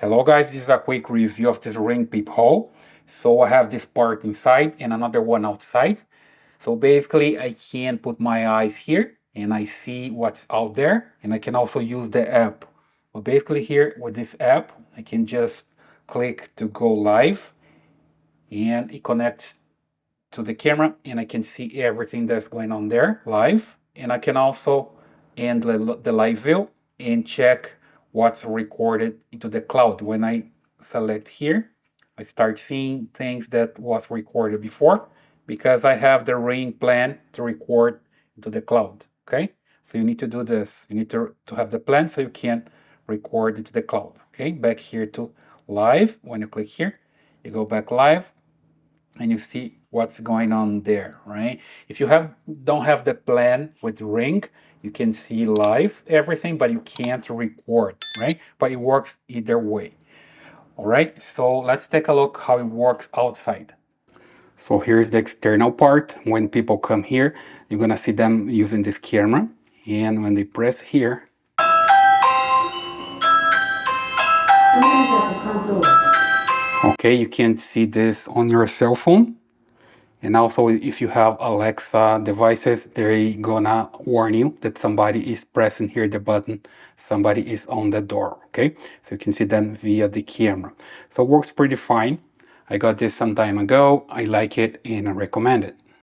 Hello guys, this is a quick review of this Ring Peephole. So I have this part inside and another one outside. So basically I can put my eyes here and I see what's out there, and I can also use the app. So basically here with this app, I can just click to go live and it connects to the camera and I can see everything that's going on there live. And I can also end the live view and check what's recorded into the cloud. When I select here, I start seeing things that was recorded before because I have the Ring plan to record into the cloud. Okay, so you need to do this. You need to have the plan so you can record into the cloud. Okay, back here to live. When you click here, you go back live and you see what's going on there, right? If you don't have the plan with Ring, you can see live everything, but you can't record, right? But it works either way. All right, so let's take a look how it works outside. So here's the external part. When people come here, you're gonna see them using this camera, and when they press here, okay, you can see this on your cell phone. And also, if you have Alexa devices, they're gonna warn you that somebody is pressing here the button, somebody is on the door, okay? So you can see them via the camera. So it works pretty fine. I got this some time ago, I like it and I recommend it.